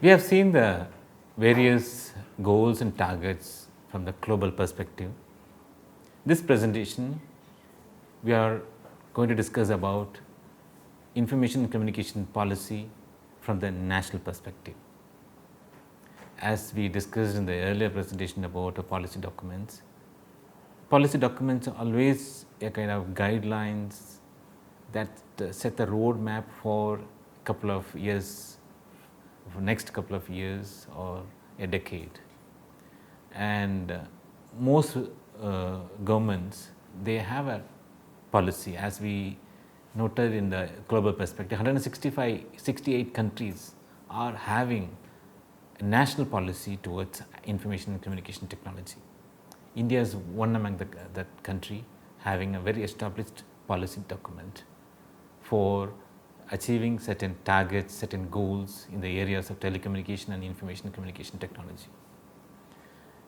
We have seen the various goals and targets from the global perspective. This presentation, we are going to discuss about information and communication policy from the national perspective. As we discussed in the earlier presentation about policy documents are always a kind of guidelines that set the roadmap for a couple of years, for next couple of years or a decade. And most governments, they have a policy, as we noted in the global perspective. 168 countries are having a national policy towards information and communication technology. India is one among that country having a very established policy document for achieving certain targets, certain goals in the areas of telecommunication and information and communication technology.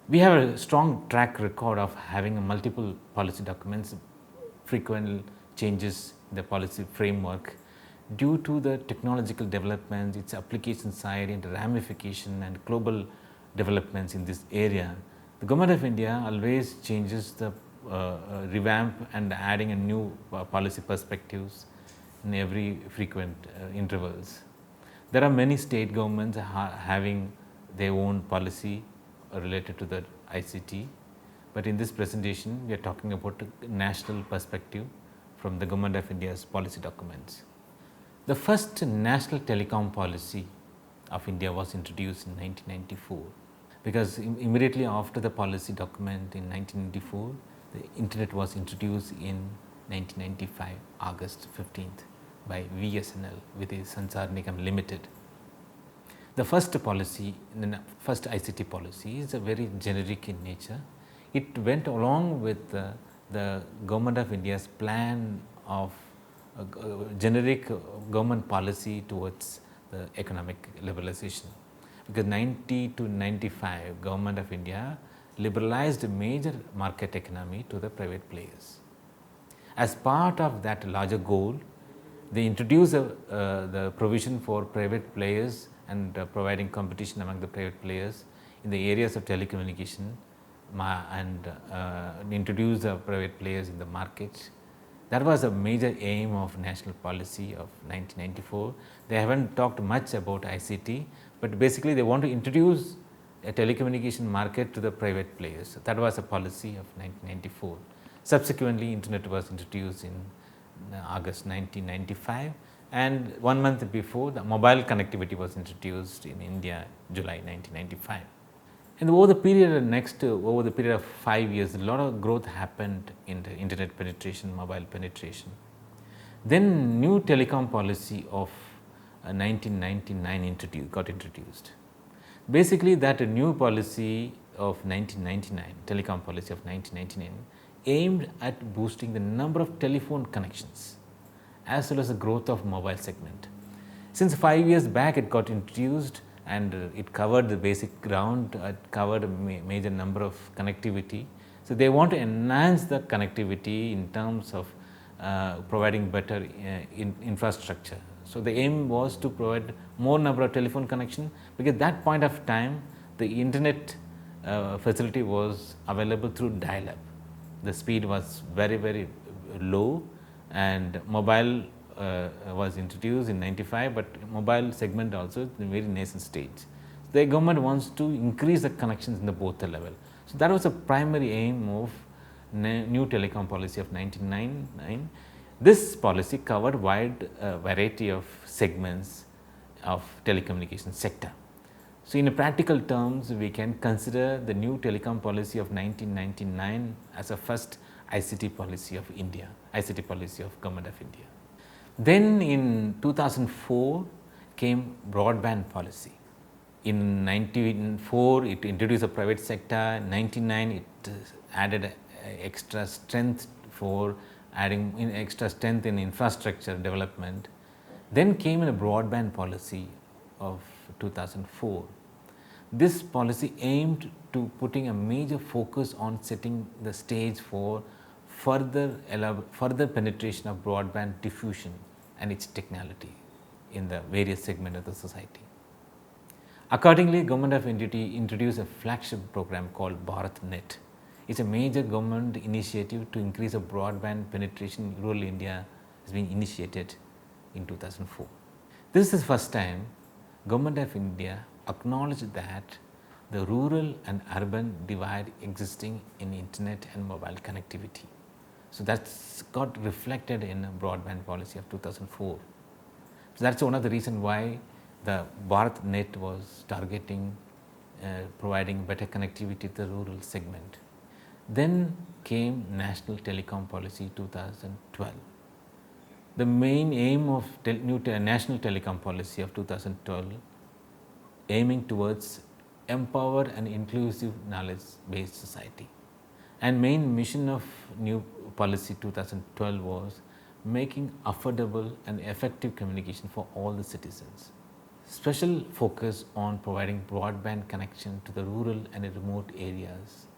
We have a strong track record of having multiple policy documents, frequent changes in the policy framework due to the technological developments, its application side and ramification and global developments in this area. The Government of India always changes the revamp and adding a new policy perspectives in every frequent intervals. There are many state governments having their own policy related to the ICT, but in this presentation we are talking about a national perspective from the Government of India's policy documents. The first national telecom policy of India was introduced in 1994, because immediately after the policy document in 1994, the internet was introduced in 1995, August 15th by VSNL with the Sanchar Nigam Limited. The first policy, the first ICT policy is a very generic in nature. It went along with the Government of India's plan of generic government policy towards the economic liberalization, because 90 to 95 Government of India liberalized major market economy to the private players. As part of that larger goal, they introduced the provision for private players and providing competition among the private players in the areas of telecommunication and introduce the private players in the market. That was a major aim of national policy of 1994. They haven't talked much about ICT, but basically they want to introduce a telecommunication market to the private players. That was a policy of 1994. Subsequently, internet was introduced in August 1995, and 1 month before, the mobile connectivity was introduced in India, July 1995. And over the period of 5 years, a lot of growth happened in the internet penetration, mobile penetration. Then new telecom policy of 1999 got introduced. Basically, that new policy of 1999, telecom policy of 1999, aimed at boosting the number of telephone connections as well as the growth of mobile segment. Since 5 years back, it got introduced and it covered the basic ground, it covered a major number of connectivity. So they want to enhance the connectivity in terms of providing better infrastructure. So the aim was to provide more number of telephone connection, because at that point of time the internet facility was available through dial-up. The speed was very low, and mobile was introduced in 95, but mobile segment also in very nascent stage. The government wants to increase the connections in the both the level. So that was a primary aim of new telecom policy of 1999. This policy covered wide variety of segments of telecommunication sector. So in practical terms, we can consider the new telecom policy of 1999 as a first ICT policy of India, ICT policy of Government of India. Then in 2004 came broadband policy. In 1994, it introduced a private sector. In 1999, it added extra strength for adding extra strength in infrastructure development. Then came in a broadband policy of 2004. This policy aimed to putting a major focus on setting the stage for further penetration of broadband diffusion and its technology in the various segments of the society. Accordingly, Government of India introduced a flagship program called BharatNet. It's a major government initiative to increase a broadband penetration in rural India has been initiated in 2004. This is the first time Government of India acknowledged that the rural and urban divide existing in internet and mobile connectivity. So that's got reflected in a broadband policy of 2004. So that's one of the reasons why the BharatNet was targeting providing better connectivity to the rural segment. Then came National Telecom Policy 2012. The main aim of National Telecom Policy of 2012 aiming towards empower an inclusive knowledge based society, and main mission of new policy 2012 was making affordable and effective communication for all the citizens. Special focus on providing broadband connection to the rural and remote areas,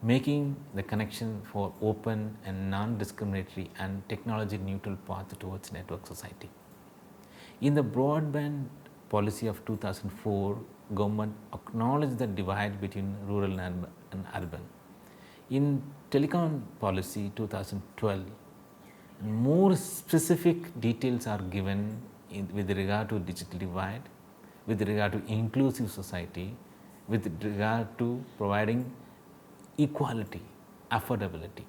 making the connection for open and non-discriminatory and technology neutral path towards network society. In the broadband policy of 2004, government acknowledged the divide between rural and urban. In telecom policy 2012, more specific details are given with regard to digital divide, with regard to inclusive society, with regard to providing equality, affordability.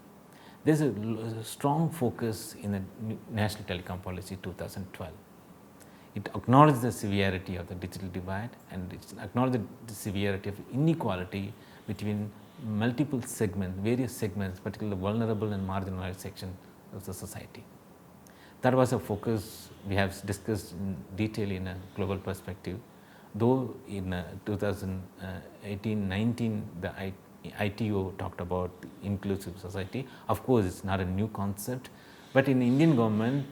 There is a strong focus in the National Telecom Policy 2012. It acknowledged the severity of the digital divide, and it acknowledged the severity of inequality between multiple segments, various segments, particularly the vulnerable and marginalized section of the society. That was a focus we have discussed in detail in a global perspective. Though in 2018-19 the ITO talked about inclusive society, of course it's not a new concept, but in Indian government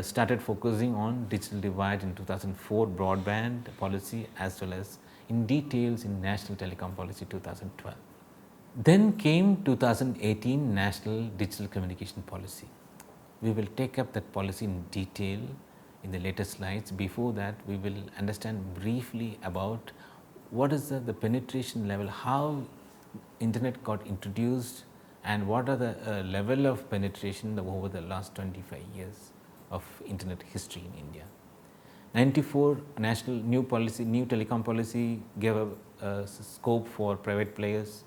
started focusing on digital divide in 2004 broadband policy as well as in details in National Telecom Policy 2012. Then came 2018 National Digital Communication Policy. We will take up that policy in detail in the later slides. Before that, we will understand briefly about what is the penetration level, how internet got introduced, and what are the level of penetration over the last 25 years of internet history in India. 94 national new telecom policy gave a scope for private players.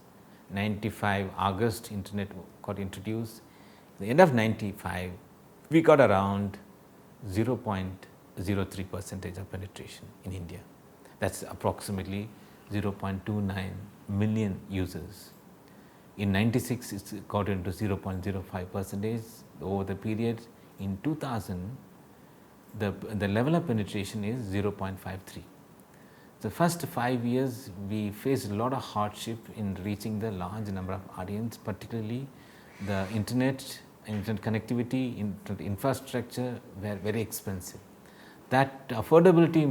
95 August internet got introduced. At the end of 95, we got around 0.03% of penetration in India. That's approximately 0.29 million users. In 96, it got into 0.05% over the period. In 2000, the level of penetration is 0.53. The first 5 years, we faced a lot of hardship in reaching the large number of audience, particularly the internet connectivity, internet infrastructure were very expensive. That affordability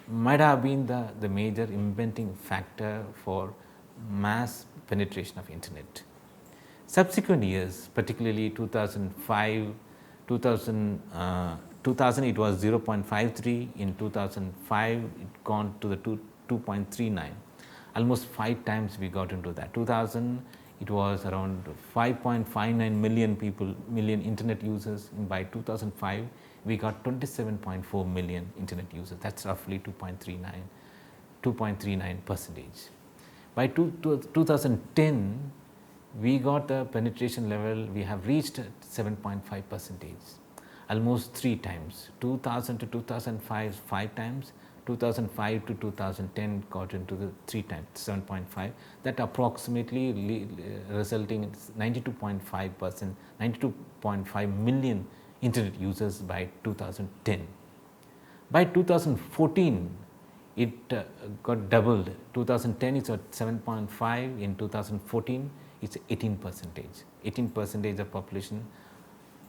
might have been the major impeding factor for mass penetration of internet. Subsequent years, particularly 2005, 2000 it was 0.53, in 2005 it gone to the 2.39, almost 5 times we got into that. 2000 it was around 5.59 million internet users. By 2005 we got 27.4 million internet users. That's roughly 2.39%. By 2010 we got the penetration level, we have reached 7.5%, almost 3 times. 2000 to 2005 5 times, 2005 to 2010 got into the 3 times, 7.5. That approximately resulting in 92.5%, 92.5 million internet users by 2010. By 2014, it got doubled. 2010 it's at 7.5. In 2014, it's 18%. 18% of population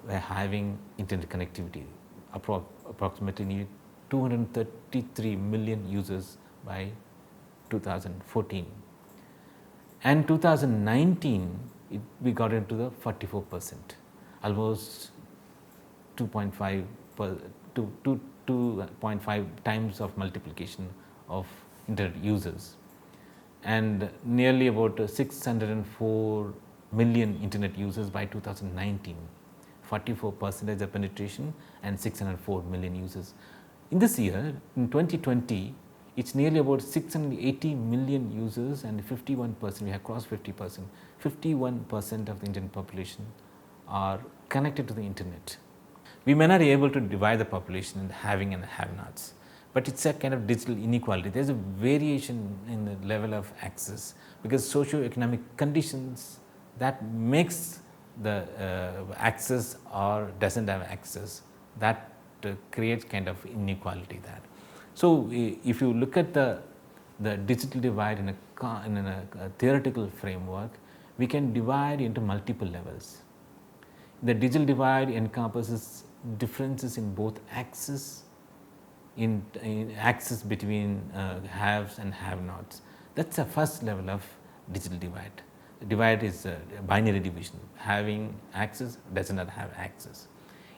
were having internet connectivity. Approximately 233 million users by 2014. And 2019, we got into the 44%, almost 2.5 times of multiplication of internet users, and nearly about 604 million internet users by 2019, 44% of penetration and 604 million users. In this year, in 2020, it's nearly about 680 million users and 51%, we have crossed 50%, 51% of the Indian population are connected to the internet. We may not be able to divide the population in having and have-nots, but it's a kind of digital inequality. There's a variation in the level of access because socio-economic conditions that makes the access or doesn't have access, that creates kind of inequality there. So, if you look at the digital divide in a theoretical framework, we can divide into multiple levels. The digital divide encompasses differences in both access, in access between haves and have-nots. That's the first level of digital divide. The divide is a binary division, having access, does not have access.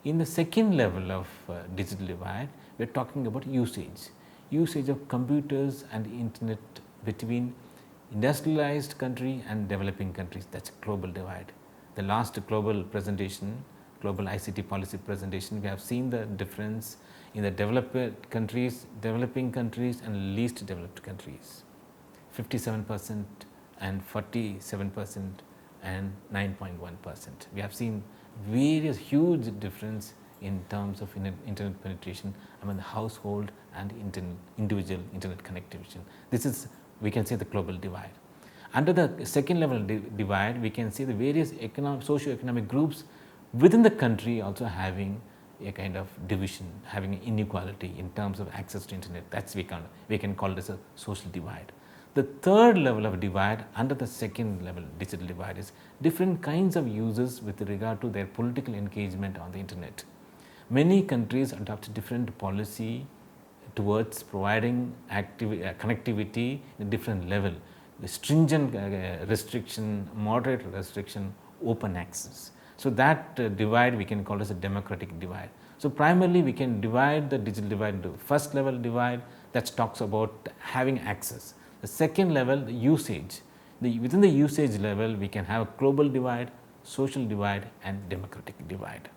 In the second level of digital divide, we are talking about usage of computers and internet between industrialized country and developing countries. That's a global divide. The last global presentation, global ICT policy presentation, we have seen the difference in the developed countries, developing countries and least developed countries, 57% and 47% and 9.1%. We have seen various huge difference in terms of internet penetration among the household and individual internet connectivity. This is, we can say, the global divide. Under the second level divide, we can see the various socio-economic groups within the country also having a kind of division, having inequality in terms of access to internet. That's we can call it as a social divide. The third level of divide under the second level digital divide is different kinds of users with regard to their political engagement on the internet. Many countries adopt different policy towards providing connectivity at a different level, the stringent restriction, moderate restriction, open access. So, that divide we can call as a democratic divide. So, primarily we can divide the digital divide into first level divide that talks about having access. The second level, the usage. Within the usage level, we can have a global divide, social divide and democratic divide.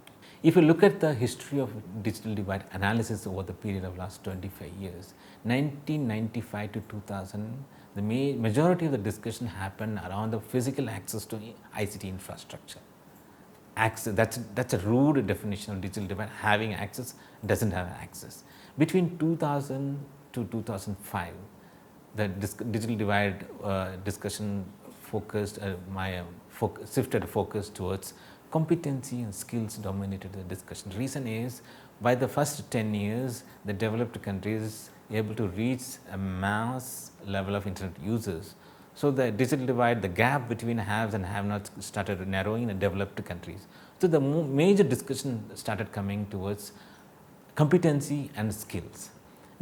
If you look at the history of digital divide analysis over the period of last 25 years, 1995 to 2000, the majority of the discussion happened around the physical access to ICT infrastructure. Access, that's a rude definition of digital divide, having access, doesn't have access. Between 2000 to 2005, the digital divide discussion focused, shifted focus towards competency and skills dominated the discussion. Reason is, by the first 10 years, the developed countries able to reach a mass level of internet users. So, the digital divide, the gap between haves and have-nots started narrowing in developed countries. So, the major discussion started coming towards competency and skills.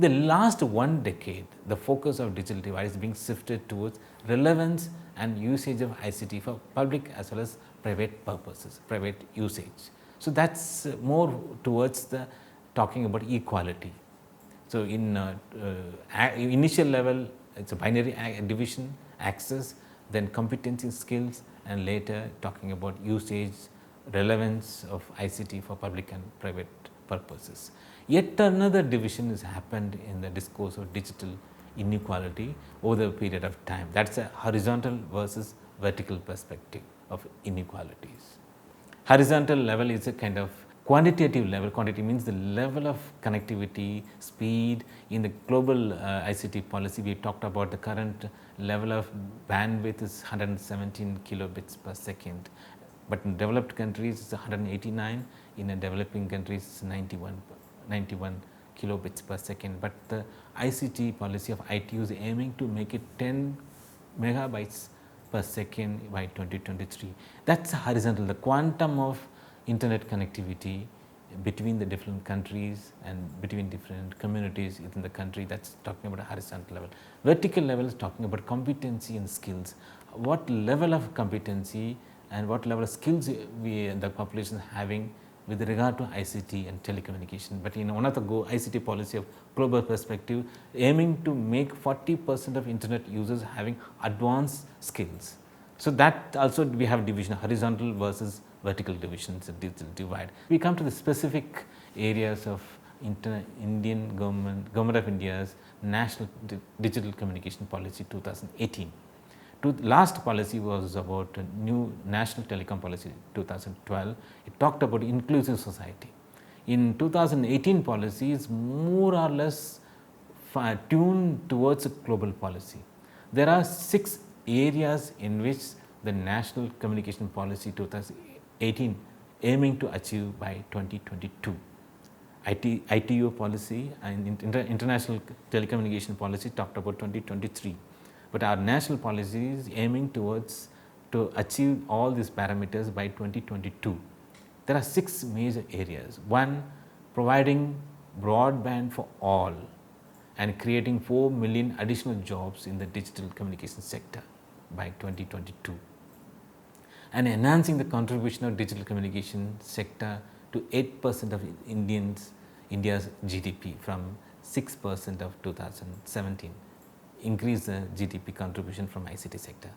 The last one decade, the focus of digital divide is being shifted towards relevance and usage of ICT for public as well as private purposes, private usage. So, that is more towards the talking about equality. So, in initial level, it is a binary division, access, then competency, skills, and later talking about usage, relevance of ICT for public and private purposes. Yet another division has happened in the discourse of digital inequality over the period of time. That is a horizontal versus vertical perspective of inequalities. Horizontal level is a kind of quantitative level. Quantity means the level of connectivity, speed. In the global ICT policy, we talked about the current level of bandwidth is 117 kilobits per second, but in developed countries it is 189, in a developing countries it is 91 kilobits per second, but the ICT policy of ITU is aiming to make it 10 megabytes per second by 2023. That is horizontal, the quantum of internet connectivity between the different countries and between different communities within the country. That is talking about a horizontal level. Vertical level is talking about competency and skills. What level of competency and what level of skills the population is having with regard to ICT and telecommunication, but in one of the ICT policy of global perspective, aiming to make 40% of internet users having advanced skills. So that also we have division, horizontal versus vertical divisions, digital divide. We come to the specific areas of Indian government of India's National Digital Communication Policy 2018. Last policy was about new National Telecom Policy 2012. It talked about inclusive society. In 2018 policy is more or less tuned towards a global policy. There are 6 areas in which the National Communication Policy 2018 aiming to achieve by 2022. ITU policy and International Telecommunication Policy talked about 2023. But our national policy is aiming towards to achieve all these parameters by 2022. There are 6 major areas. One, providing broadband for all and creating 4 million additional jobs in the digital communication sector by 2022, and enhancing the contribution of digital communication sector to 8% of India's GDP from 6% of 2017. Increase the GDP contribution from ICT sector,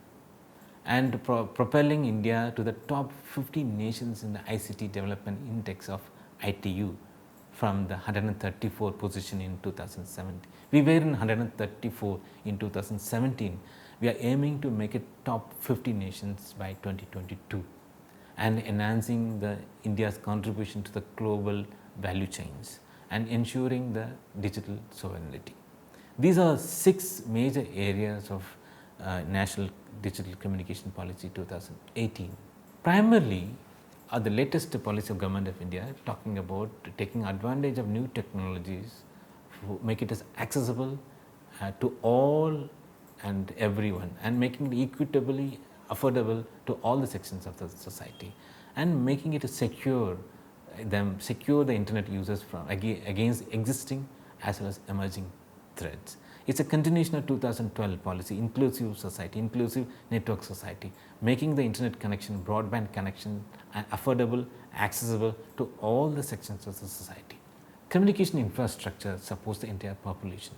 and propelling India to the top 50 nations in the ICT development index of ITU from the 134 position in 2017. We were in 134 in 2017. We are aiming to make it top 50 nations by 2022, and enhancing the India's contribution to the global value chains and ensuring the digital sovereignty. These are 6 major areas of National Digital Communication Policy 2018. Primarily, the latest policy of Government of India talking about taking advantage of new technologies, make it as accessible to all and everyone, and making it equitably affordable to all the sections of the society, and making it secure the internet users from against existing as well as emerging threats. It is a continuation of 2012 policy, inclusive society, inclusive network society, making the internet connection, broadband connection affordable, accessible to all the sections of the society. Communication infrastructure supports the entire population,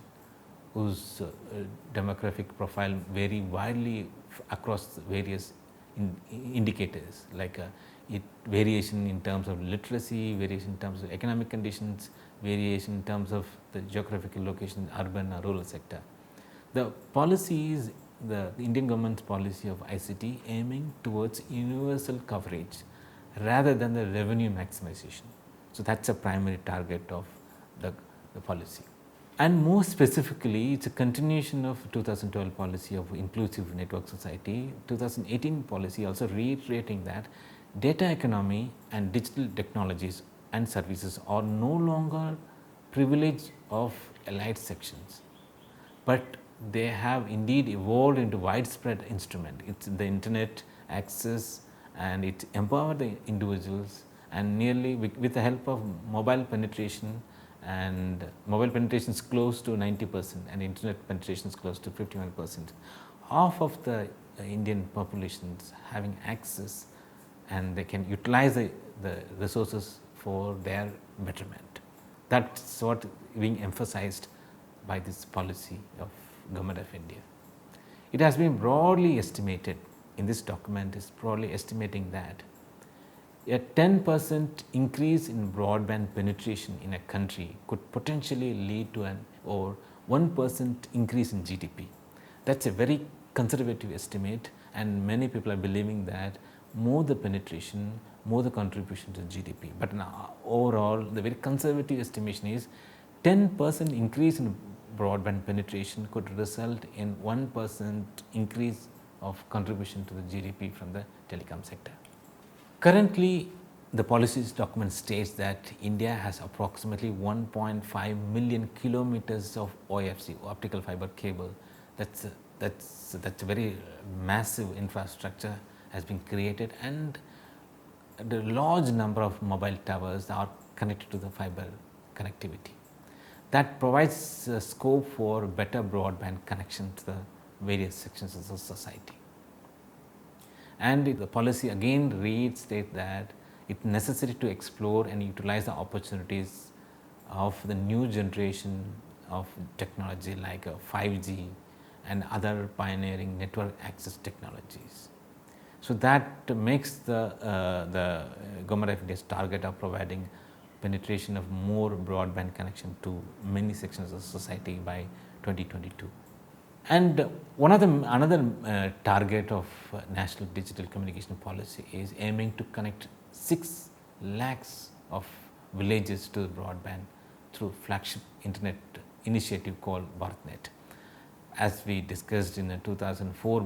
whose demographic profile vary widely across various indicators, like variation in terms of literacy, variation in terms of economic conditions, variation in terms of the geographical location, urban or rural sector. The policy is the Indian government's policy of ICT aiming towards universal coverage rather than the revenue maximization. So that's a primary target of the policy. And more specifically, it's a continuation of 2012 policy of inclusive network society. 2018 policy also reiterating that data economy and digital technologies and services are no longer privilege of elite sections, but they have indeed evolved into widespread instrument. It's the internet access, and it empowered the individuals, and nearly with the help of mobile penetration, and mobile penetration is close to 90% and internet penetration is close to 51%. Half of the Indian population is having access, and they can utilize the resources for their betterment. That's what being emphasized by this policy of Government of India. It has been broadly estimated in this document, is broadly estimating that a 10% increase in broadband penetration in a country could potentially lead to an or 1% increase in GDP. That's a very conservative estimate, and many people are believing that more the penetration, more the contribution to GDP. But overall, the very conservative estimation is 10% increase in broadband penetration could result in 1% increase of contribution to the GDP from the telecom sector. Currently, the policies document states that India has approximately 1.5 million kilometers of OFC, optical fiber cable. That's a very massive infrastructure has been created, and the large number of mobile towers are connected to the fiber connectivity. That provides scope for better broadband connection to the various sections of the society. And the policy again reiterates that it's necessary to explore and utilize the opportunities of the new generation of technology like 5G and other pioneering network access technologies. So that makes the Government of India's target of providing penetration of more broadband connection to many sections of society by 2022. And one of the another target of National Digital Communication Policy is aiming to connect 6 lakhs of villages to the broadband through flagship internet initiative called BharatNet. As we discussed in the 2004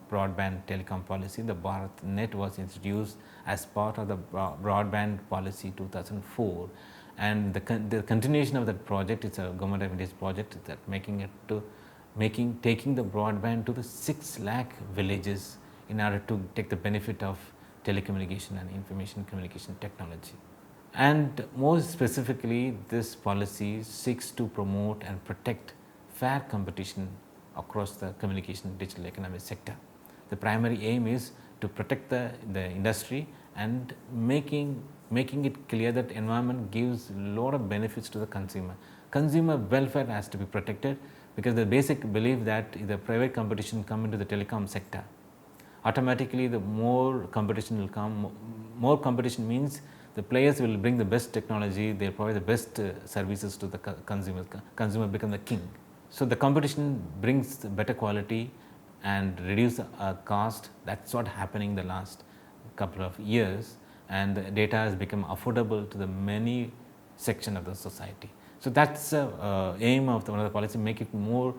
broadband telecom policy, the BharatNet was introduced as part of the broadband policy 2004, and the continuation of that project is a Government of India's project that taking the broadband to the 6 lakh villages in order to take the benefit of telecommunication and information communication technology. And more specifically, this policy seeks to promote and protect fair competition across the communication digital economy sector. The primary aim is to protect the industry and making it clear that environment gives a lot of benefits to the consumer. Consumer welfare has to be protected, because the basic belief that if the private competition come into the telecom sector, automatically the more competition will come. More competition means the players will bring the best technology, they provide the best services to the consumer. Consumer become the king. So the competition brings better quality and reduce cost. That's what happening the last couple of years, and the data has become affordable to the many section of the society. So that's the aim of one of the policy, make it more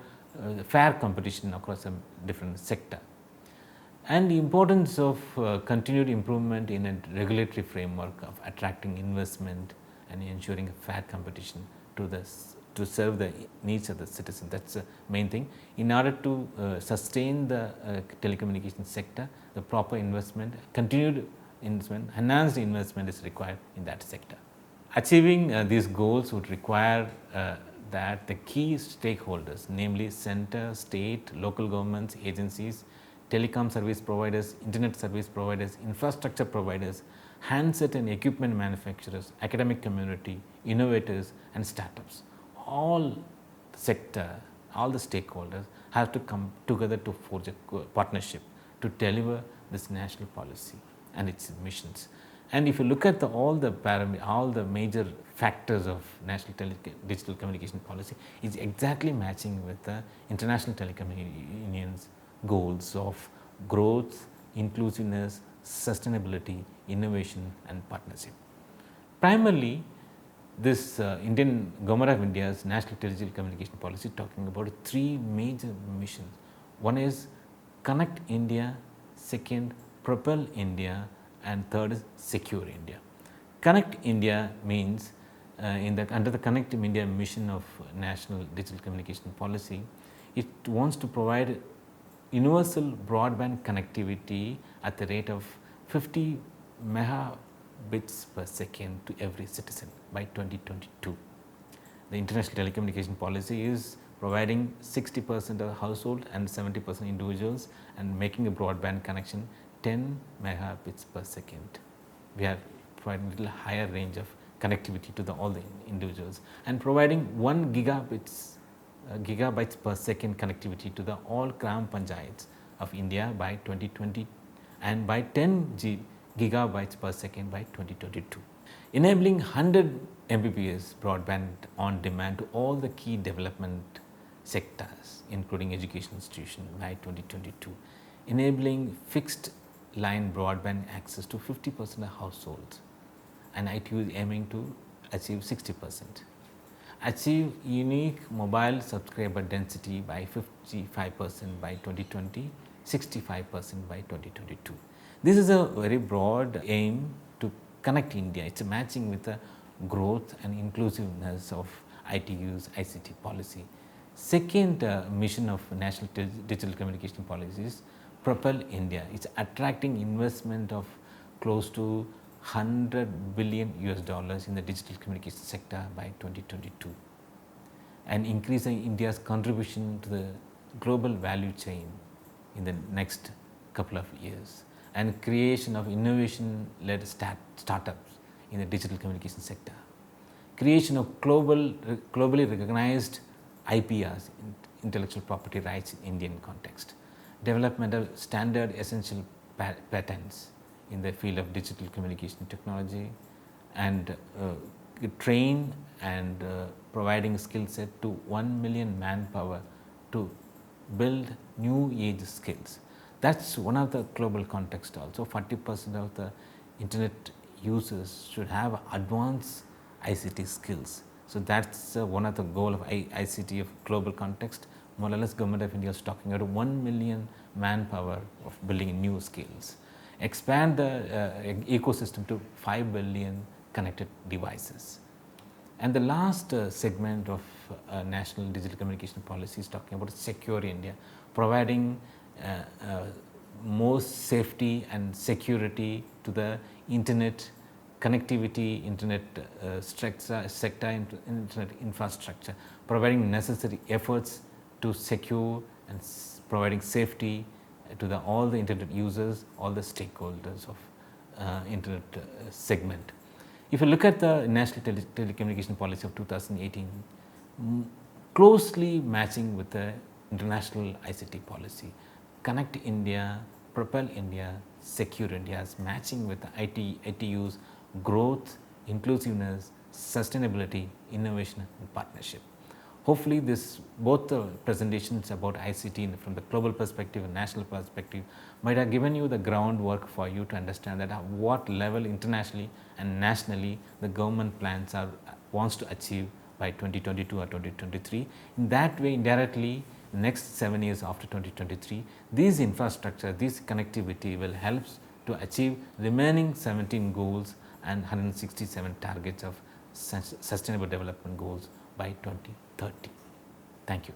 fair competition across a different sector. And the importance of continued improvement in a regulatory framework of attracting investment and ensuring a fair competition to serve the needs of the citizen. That's the main thing. In order to sustain the telecommunication sector, the proper investment, continued investment, enhanced investment is required in that sector. Achieving these goals would require that the key stakeholders, namely center, state, local governments, agencies, telecom service providers, internet service providers, infrastructure providers, handset and equipment manufacturers, academic community, innovators and startups, all sector, all the stakeholders have to come together to forge a partnership to deliver this national policy and its missions. And if you look at all the major factors of national digital communication policy, is exactly matching with the International Telecom Union's goals of growth, inclusiveness, sustainability, innovation and partnership. Primarily, this Indian Government of India's National Digital Communication Policy talking about 3 major missions. One is Connect India, second Propel India, and third is Secure India. Connect India means under the Connect India mission of National Digital Communication Policy, it wants to provide universal broadband connectivity at the rate of 50 megabits per second to every citizen by 2022. The International Telecommunication Policy is providing 60% of the household and 70% individuals and making a broadband connection 10 megabits per second. We are providing a little higher range of connectivity to all the individuals and providing 1 gigabytes per second connectivity to all Gram Panchayats of India by 2020 and by 10 gigabytes per second by 2022. Enabling 100 Mbps broadband on demand to all the key development sectors, including education institutions by 2022. Enabling fixed line broadband access to 50% of households, and ITU is aiming to achieve 60%. Achieve unique mobile subscriber density by 55% by 2020, 65% by 2022. This is a very broad aim to connect India. It's a matching with the growth and inclusiveness of ITU's ICT policy. Second mission of National Digital Communication Policy is Propel India. It's attracting investment of close to $100 billion in the digital communication sector by 2022 and increasing India's contribution to the global value chain in the next couple of years. and creation of innovation-led startups in the digital communication sector, creation of globally recognized IPRs, intellectual property rights in Indian context, development of standard essential patents in the field of digital communication technology, and train and providing skill set to 1 million manpower to build new age skills. That's one of the global context also. 40% of the internet users should have advanced ICT skills. So that's one of the goal of ICT of global context. More or less government of India is talking about 1 million manpower of building new skills. Expand the ecosystem to 5 billion connected devices. And the last segment of national digital communication policy is talking about secure India, providing more safety and security to the internet connectivity, internet sector, internet infrastructure, providing necessary efforts to secure and providing safety to all the internet users, all the stakeholders of internet segment. If you look at the National Telecommunication Policy of 2018, closely matching with the international ICT policy, Connect India, Propel India, Secure India is matching with the ITU's growth, inclusiveness, sustainability, innovation and partnership. Hopefully both the presentations about ICT from the global perspective and national perspective might have given you the groundwork for you to understand that at what level internationally and nationally the government plans wants to achieve by 2022 or 2023. In that way, indirectly, next 7 years after 2023, these infrastructure, this connectivity will help to achieve remaining 17 goals and 167 targets of sustainable development goals by 2030. Thank you.